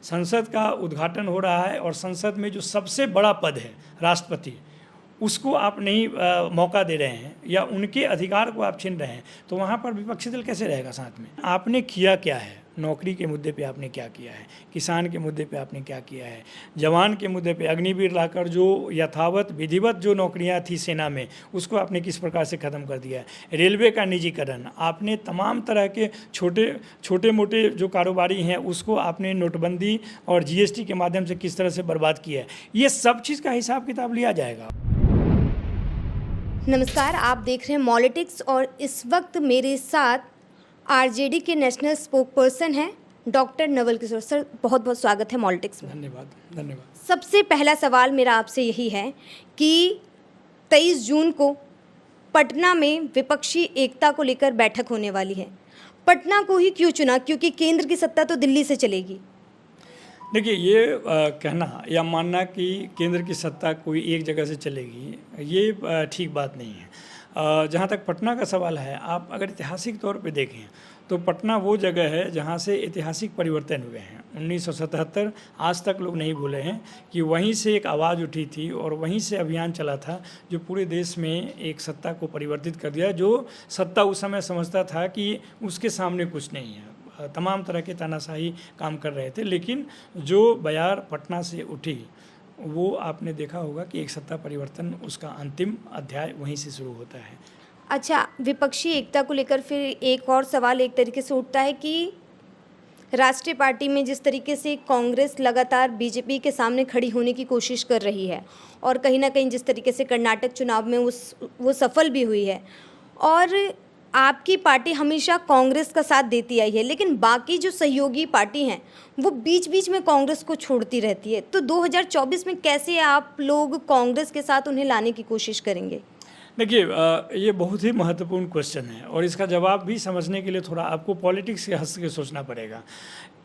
संसद का उद्घाटन हो रहा है और संसद में जो सबसे बड़ा पद है राष्ट्रपति, उसको आप नहीं मौका दे रहे हैं या उनके अधिकार को आप छीन रहे हैं, तो वहाँ पर विपक्षी दल कैसे रहेगा साथ में? आपने किया क्या है? नौकरी के मुद्दे पे आपने क्या किया है? किसान के मुद्दे पे आपने क्या किया है? जवान के मुद्दे पे अग्निवीर लाकर जो यथावत विधिवत जो नौकरियां थी सेना में, उसको आपने किस प्रकार से ख़त्म कर दिया है? रेलवे का निजीकरण, आपने तमाम तरह के छोटे मोटे जो कारोबारी हैं उसको आपने नोटबंदी और GST के माध्यम से किस तरह से बर्बाद किया है। ये सब चीज़ का हिसाब किताब लिया जाएगा। नमस्कार, आप देख रहे हैं मॉलिटिक्स और इस वक्त मेरे साथ RJD के नेशनल स्पोकपर्सन हैं डॉक्टर नवल किशोर सर। बहुत बहुत स्वागत है मॉलिटिक्स में। धन्यवाद। सबसे पहला सवाल मेरा आपसे यही है कि 23 जून को पटना में विपक्षी एकता को लेकर बैठक होने वाली है। पटना को ही क्यों चुना, क्योंकि केंद्र की सत्ता तो दिल्ली से चलेगी? देखिए, ये कहना या मानना कि केंद्र की सत्ता कोई एक जगह से चलेगी, ये ठीक बात नहीं है। जहाँ तक पटना का सवाल है, आप अगर ऐतिहासिक तौर पे देखें तो पटना वो जगह है जहाँ से ऐतिहासिक परिवर्तन हुए हैं। 1977 आज तक लोग नहीं भूले हैं कि वहीं से एक आवाज़ उठी थी और वहीं से अभियान चला था जो पूरे देश में एक सत्ता को परिवर्तित कर दिया। जो सत्ता उस समय समझता था कि उसके सामने कुछ नहीं है, तमाम तरह के तानाशाही काम कर रहे थे, लेकिन जो बयार पटना से उठी वो आपने देखा होगा कि एक सत्ता परिवर्तन, उसका अंतिम अध्याय वहीं से शुरू होता है। अच्छा, विपक्षी एकता को लेकर फिर एक और सवाल एक तरीके से उठता है कि राष्ट्रीय पार्टी में जिस तरीके से कांग्रेस लगातार बीजेपी के सामने खड़ी होने की कोशिश कर रही है और कहीं ना कहीं जिस तरीके से कर्नाटक चुनाव में वो सफल भी हुई है, और आपकी पार्टी हमेशा कांग्रेस का साथ देती आई है, लेकिन बाकी जो सहयोगी पार्टी हैं वो बीच बीच में कांग्रेस को छोड़ती रहती है, तो 2024 में कैसे आप लोग कांग्रेस के साथ उन्हें लाने की कोशिश करेंगे? देखिए, ये बहुत ही महत्वपूर्ण क्वेश्चन है और इसका जवाब भी समझने के लिए थोड़ा आपको पॉलिटिक्स के हंस के सोचना पड़ेगा।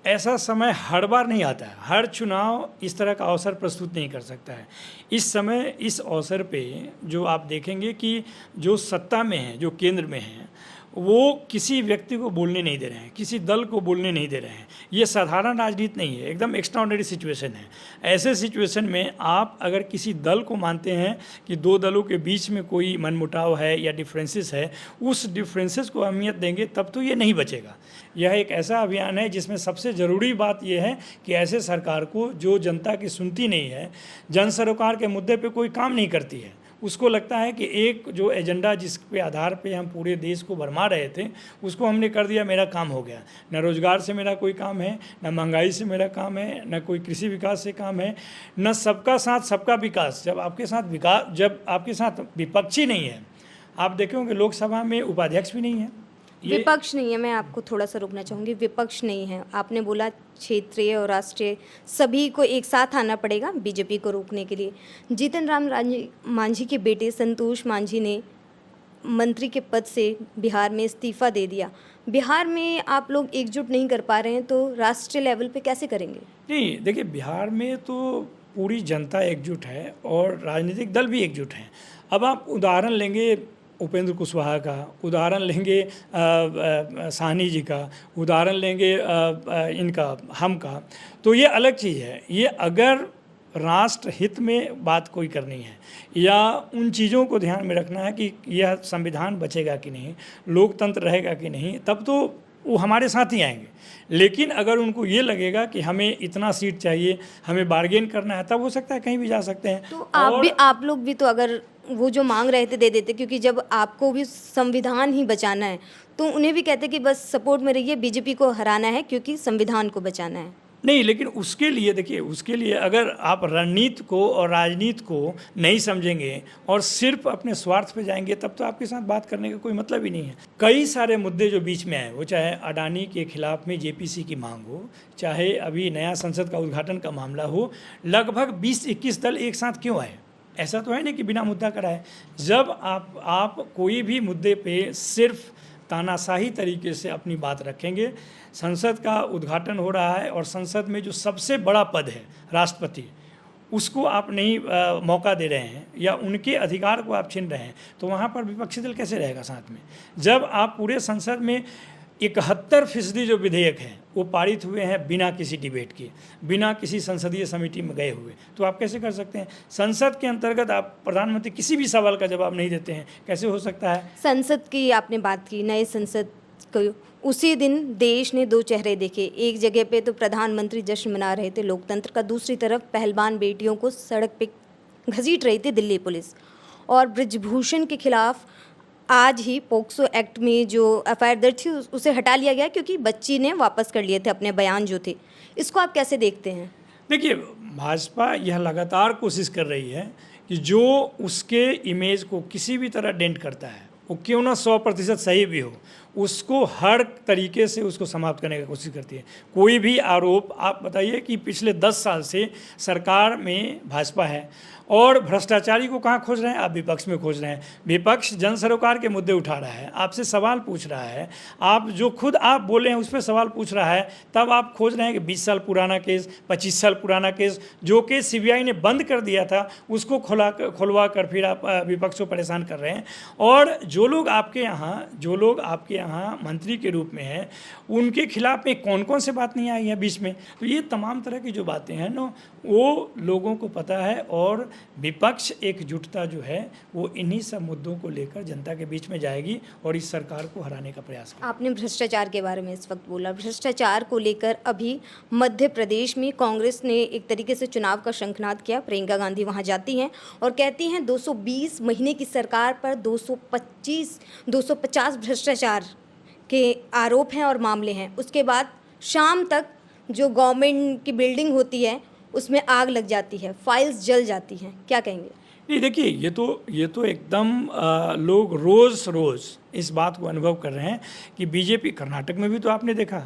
ऐसा समय हर बार नहीं आता है, हर चुनाव इस तरह का अवसर प्रस्तुत नहीं कर सकता है। इस समय इस अवसर पे जो आप देखेंगे कि जो सत्ता में है, जो केंद्र में है, वो किसी व्यक्ति को बोलने नहीं दे रहे हैं, किसी दल को बोलने नहीं दे रहे हैं। ये साधारण राजनीति नहीं है, एकदम एक्स्ट्राऑर्डिनरी सिचुएशन है। ऐसे सिचुएशन में आप अगर किसी दल को मानते हैं कि दो दलों के बीच में कोई मनमुटाव है या डिफरेंसेस है, उस डिफरेंसेस को अहमियत देंगे तब तो ये नहीं बचेगा। यह एक ऐसा अभियान है जिसमें सबसे ज़रूरी बात यह है कि ऐसे सरकार को जो जनता की सुनती नहीं है, जन सरोकार के मुद्दे पर कोई काम नहीं करती है, उसको लगता है कि एक जो एजेंडा जिसके आधार पे हम पूरे देश को भरमा रहे थे उसको हमने कर दिया, मेरा काम हो गया। न रोज़गार से मेरा कोई काम है, न महंगाई से मेरा काम है, न कोई कृषि विकास से काम है, न सबका साथ सबका विकास। जब आपके साथ विपक्षी नहीं है, आप देखेंगे लोकसभा में उपाध्यक्ष भी नहीं है, विपक्ष नहीं है। मैं आपको थोड़ा सा रोकना चाहूँगी, विपक्ष नहीं है आपने बोला, क्षेत्रीय और राष्ट्रीय सभी को एक साथ आना पड़ेगा बीजेपी को रोकने के लिए। जीतन राम मांझी के बेटे संतोष मांझी ने मंत्री के पद से बिहार में इस्तीफा दे दिया। बिहार में आप लोग एकजुट नहीं कर पा रहे हैं, तो राष्ट्रीय लेवल पे कैसे करेंगे? नहीं, देखिए, बिहार में तो पूरी जनता एकजुट है और राजनीतिक दल भी एकजुट हैं। अब आप उदाहरण लेंगे उपेंद्र कुशवाहा का, उदाहरण लेंगे साहनी जी का, उदाहरण लेंगे हम का, तो ये अलग चीज़ है। ये अगर राष्ट्र हित में बात कोई करनी है या उन चीज़ों को ध्यान में रखना है कि यह संविधान बचेगा कि नहीं, लोकतंत्र रहेगा कि नहीं, तब तो वो हमारे साथ ही आएंगे। लेकिन अगर उनको ये लगेगा कि हमें इतना सीट चाहिए, हमें बार्गेन करना है, तब हो सकता है कहीं भी जा सकते हैं। तो आप लोग भी तो अगर वो जो मांग रहे थे दे देते, क्योंकि जब आपको भी संविधान ही बचाना है तो उन्हें भी कहते कि बस सपोर्ट में रहिए, बीजेपी को हराना है क्योंकि संविधान को बचाना है। नहीं, लेकिन उसके लिए देखिए, उसके लिए अगर आप रणनीति को और राजनीति को नहीं समझेंगे और सिर्फ अपने स्वार्थ पे जाएंगे, तब तो आपके साथ बात करने का कोई मतलब ही नहीं है। कई सारे मुद्दे जो बीच में आए, वो चाहे अडानी के खिलाफ में JPC की मांग हो, चाहे अभी नया संसद का उद्घाटन का मामला हो, लगभग 20-21 दल एक साथ क्यों आए? ऐसा तो है नहीं कि बिना मुद्दा कराए। जब आप कोई भी मुद्दे पे सिर्फ तानाशाही तरीके से अपनी बात रखेंगे, संसद का उद्घाटन हो रहा है और संसद में जो सबसे बड़ा पद है राष्ट्रपति, उसको आप नहीं मौका दे रहे हैं या उनके अधिकार को आप छीन रहे हैं, तो वहाँ पर विपक्षी दल कैसे रहेगा साथ में? जब आप पूरे संसद में 71% जो विधेयक हैं वो पारित हुए हैं बिना किसी डिबेट के, बिना किसी संसदीय समिति में गए हुए। तो आप कैसे कर सकते हैं? संसद के अंतर्गत आप प्रधानमंत्री किसी भी सवाल का जवाब नहीं देते हैं, कैसे हो सकता है? संसद की आपने बात की, नए संसद को उसी दिन देश ने दो चेहरे देखे। एक जगह पे तो प्रधानमंत्री जश्न मना रहे थे लोकतंत्र का, दूसरी तरफ पहलवान बेटियों को सड़क पे घसीट रही थी दिल्ली पुलिस। और ब्रिजभूषण के खिलाफ आज ही पोक्सो एक्ट में जो एफआईआर दर्ज थी उसे हटा लिया गया, क्योंकि बच्ची ने वापस कर लिए थे अपने बयान जो थे। इसको आप कैसे देखते हैं? देखिए, भाजपा यह लगातार कोशिश कर रही है कि जो उसके इमेज को किसी भी तरह डेंट करता है, वो क्यों ना 100% सही भी हो, उसको हर तरीके से उसको समाप्त करने की कोशिश करती है। कोई भी आरोप, आप बताइए कि पिछले 10 साल से सरकार में भाजपा है और भ्रष्टाचारी को कहाँ खोज रहे हैं? आप विपक्ष में खोज रहे हैं। विपक्ष जन सरोकार के मुद्दे उठा रहा है, आपसे सवाल पूछ रहा है, आप जो खुद आप बोले हैं उस पर सवाल पूछ रहा है, तब आप खोज रहे हैं कि 20 साल पुराना केस, 25 साल पुराना केस, जो केस सीबीआई ने बंद कर दिया था उसको खुलवा कर फिर आप विपक्ष को परेशान कर रहे हैं। और जो लोग आपके यहाँ मंत्री के रूप में हैं, उनके खिलाफ में कौन कौन से बात नहीं आई है बीच में। तो ये तमाम तरह की जो बातें हैं ना, वो लोगों को पता है और विपक्ष एकजुटता जो है वो इन्हीं सब मुद्दों को लेकर जनता के बीच में जाएगी और इस सरकार को हराने का प्रयास करेगी। आपने भ्रष्टाचार के बारे में इस वक्त बोला। भ्रष्टाचार को लेकर अभी मध्य प्रदेश में कांग्रेस ने एक तरीके से चुनाव का शंखनाद किया। प्रियंका गांधी वहां जाती हैं और कहती हैं 220 महीने की सरकार पर 250 भ्रष्टाचार के आरोप हैं और मामले हैं। उसके बाद शाम तक जो गवर्नमेंट की बिल्डिंग होती है उसमें आग लग जाती है, फाइल्स जल जाती हैं। क्या कहेंगे? नहीं, देखिए, ये तो एकदम लोग रोज़ इस बात को अनुभव कर रहे हैं कि बीजेपी, कर्नाटक में भी तो आपने देखा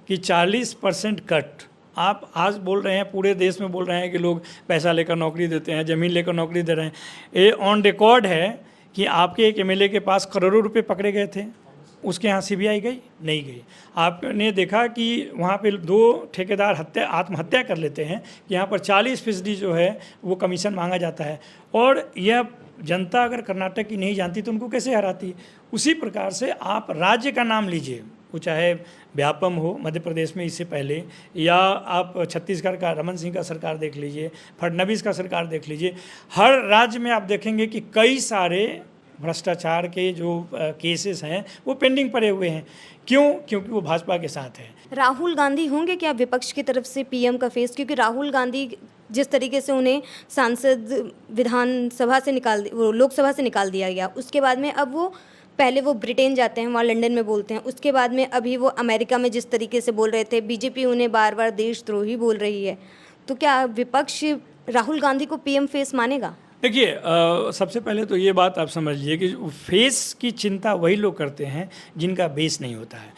कि 40% कट। आप आज बोल रहे हैं, पूरे देश में बोल रहे हैं कि लोग पैसा लेकर नौकरी देते हैं, ज़मीन लेकर नौकरी दे रहे हैं। ये ऑन रिकॉर्ड है कि आपके एक एमएलए के पास करोड़ों रुपए पकड़े गए थे, उसके यहाँ सीबीआई गई? नहीं गई। आपने देखा कि वहाँ पे 2 ठेकेदार आत्महत्या कर लेते हैं कि यहाँ पर 40% जो है वो कमीशन मांगा जाता है। और यह जनता अगर कर्नाटक की नहीं जानती तो उनको कैसे हराती? उसी प्रकार से आप राज्य का नाम लीजिए, वो चाहे व्यापम हो मध्य प्रदेश में इससे पहले, या आप छत्तीसगढ़ का रमन सिंह का सरकार देख लीजिए, फडणवीस का सरकार देख लीजिए। हर राज्य में आप देखेंगे कि कई सारे भ्रष्टाचार के जो केसेस हैं वो पेंडिंग पड़े हुए हैं। क्यों? क्योंकि वो भाजपा के साथ है। राहुल गांधी होंगे क्या विपक्ष की तरफ से पीएम का फेस? क्योंकि राहुल गांधी जिस तरीके से उन्हें सांसद विधानसभा से लोकसभा से निकाल दिया गया, उसके बाद में अब वो पहले वो ब्रिटेन जाते हैं, वहाँ लंदन में बोलते हैं, उसके बाद में अभी वो अमेरिका में जिस तरीके से बोल रहे थे, बीजेपी उन्हें बार बार देशद्रोही बोल रही है। तो क्या विपक्ष राहुल गांधी को पीएम फेस मानेगा? देखिए, सबसे पहले तो ये बात आप समझ लीजिए कि फेस की चिंता वही लोग करते हैं जिनका बेस नहीं होता है।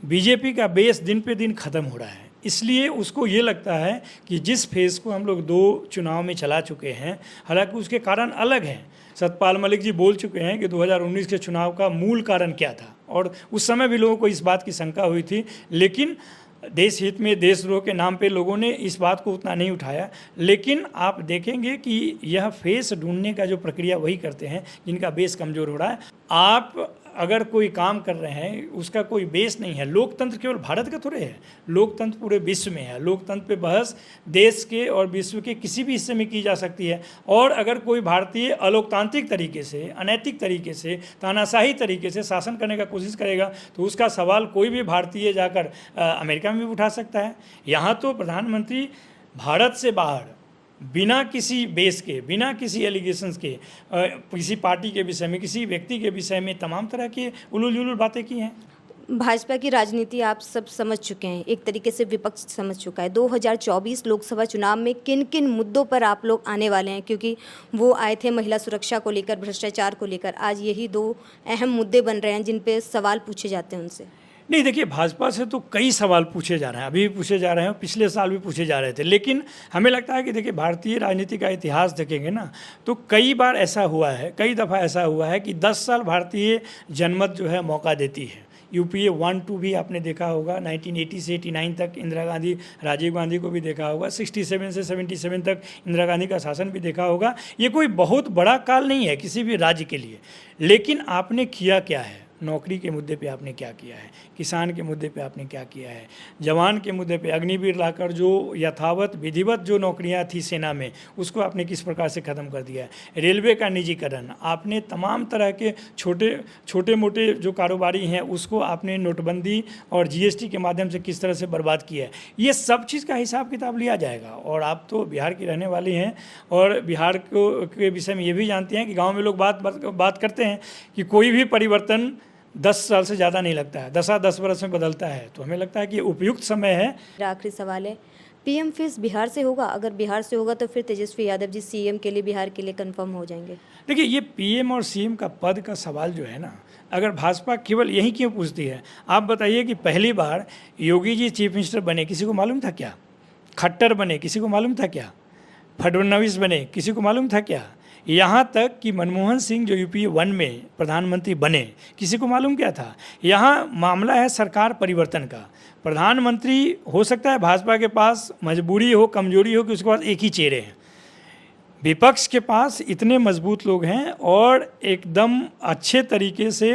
बीजेपी का बेस दिन पे दिन ख़त्म हो रहा है, इसलिए उसको ये लगता है कि जिस फेस को हम लोग 2 चुनाव में चला चुके हैं, हालांकि उसके कारण अलग हैं। सतपाल मलिक जी बोल चुके हैं कि 2019 के चुनाव का मूल कारण क्या था, और उस समय भी लोगों को इस बात की शंका हुई थी, लेकिन देश हित में देशद्रोह के नाम पे लोगों ने इस बात को उतना नहीं उठाया। लेकिन आप देखेंगे कि यह फेस ढूंढने का जो प्रक्रिया वही करते हैं जिनका बेस कमज़ोर हो रहा है। आप अगर कोई काम कर रहे हैं, उसका कोई बेस नहीं है। लोकतंत्र केवल भारत का थोड़े है, लोकतंत्र पूरे विश्व में है। लोकतंत्र पे बहस देश के और विश्व के किसी भी हिस्से में की जा सकती है। और अगर कोई भारतीय अलोकतांत्रिक तरीके से, अनैतिक तरीके से, तानाशाही तरीके से शासन करने का कोशिश करेगा तो उसका सवाल कोई भी भारतीय जाकर अमेरिका में भी उठा सकता है। यहाँ तो प्रधानमंत्री भारत से बाहर बिना किसी बेस के, बिना किसी एलिगेशंस के, किसी पार्टी के विषय में, किसी व्यक्ति के विषय में तमाम तरह की उलूल जुलूल बातें की हैं। भाजपा की राजनीति आप सब समझ चुके हैं, एक तरीके से विपक्ष समझ चुका है। 2024 लोकसभा चुनाव में किन किन मुद्दों पर आप लोग आने वाले हैं? क्योंकि वो आए थे महिला सुरक्षा को लेकर, भ्रष्टाचार को लेकर। आज यही 2 अहम मुद्दे बन रहे हैं जिन पे सवाल पूछे जाते हैं उनसे। नहीं, देखिए, भाजपा से तो कई सवाल पूछे जा रहे हैं, अभी भी पूछे जा रहे हैं, पिछले साल भी पूछे जा रहे थे। लेकिन हमें लगता है कि देखिए, भारतीय राजनीति का इतिहास देखेंगे ना तो कई बार ऐसा हुआ है, कई दफ़ा ऐसा हुआ है कि 10 साल भारतीय जनमत जो है मौका देती है। यूपीए 1-2 भी आपने देखा होगा, 1980 से 89 तक इंदिरा गांधी, राजीव गांधी को भी देखा होगा, 67 से 77 तक इंदिरा गांधी का शासन भी देखा होगा। ये कोई बहुत बड़ा काल नहीं है किसी भी राज्य के लिए। लेकिन आपने किया क्या है? नौकरी के मुद्दे पे आपने क्या किया है, किसान के मुद्दे पे आपने क्या किया है, जवान के मुद्दे पे अग्निवीर लाकर जो यथावत विधिवत जो नौकरियां थी सेना में उसको आपने किस प्रकार से ख़त्म कर दिया है। रेलवे का निजीकरण, आपने तमाम तरह के छोटे मोटे जो कारोबारी हैं उसको आपने नोटबंदी और जीएसटी के माध्यम से किस तरह से बर्बाद किया है। ये सब चीज़ का हिसाब किताब लिया जाएगा। और आप तो बिहार की रहने वाली हैं और बिहार के विषय में ये भी जानते हैं कि गाँव में लोग बात करते हैं कि कोई भी परिवर्तन 10 साल से ज़्यादा नहीं लगता है, 10 वर्ष में बदलता है। तो हमें लगता है कि उपयुक्त समय है। मेरा आखिरी सवाल है, पीएम फिर बिहार से होगा? अगर बिहार से होगा तो फिर तेजस्वी यादव जी सीएम के लिए बिहार के लिए कंफर्म हो जाएंगे? देखिए, ये पीएम और सीएम का पद का सवाल जो है ना, अगर भाजपा केवल यही क्यों पूछती है? आप बताइए कि पहली बार योगी जी चीफ मिनिस्टर बने, किसी को मालूम था क्या? खट्टर बने, किसी को मालूम था क्या? फडणवीस बने, किसी को मालूम था क्या? यहाँ तक कि मनमोहन सिंह जो यूपीए 1 में प्रधानमंत्री बने, किसी को मालूम क्या था? यहाँ मामला है सरकार परिवर्तन का। प्रधानमंत्री हो सकता है भाजपा के पास मजबूरी हो, कमजोरी हो कि उसके पास एक ही चेहरे हैं। विपक्ष के पास इतने मजबूत लोग हैं और एकदम अच्छे तरीके से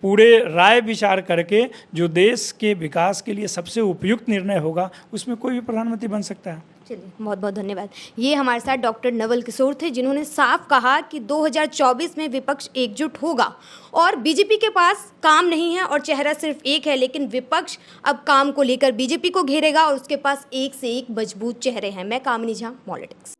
पूरे राय विचार करके जो देश के विकास के लिए सबसे उपयुक्त निर्णय होगा उसमें कोई भी प्रधानमंत्री बन सकता है। चलिए, बहुत बहुत धन्यवाद। ये हमारे साथ डॉक्टर नवल किशोर थे जिन्होंने साफ कहा कि 2024 में विपक्ष एकजुट होगा और बीजेपी के पास काम नहीं है और चेहरा सिर्फ एक है, लेकिन विपक्ष अब काम को लेकर बीजेपी को घेरेगा और उसके पास एक से एक मजबूत चेहरे हैं। मैं कामिनी झा, पॉलिटिक्स।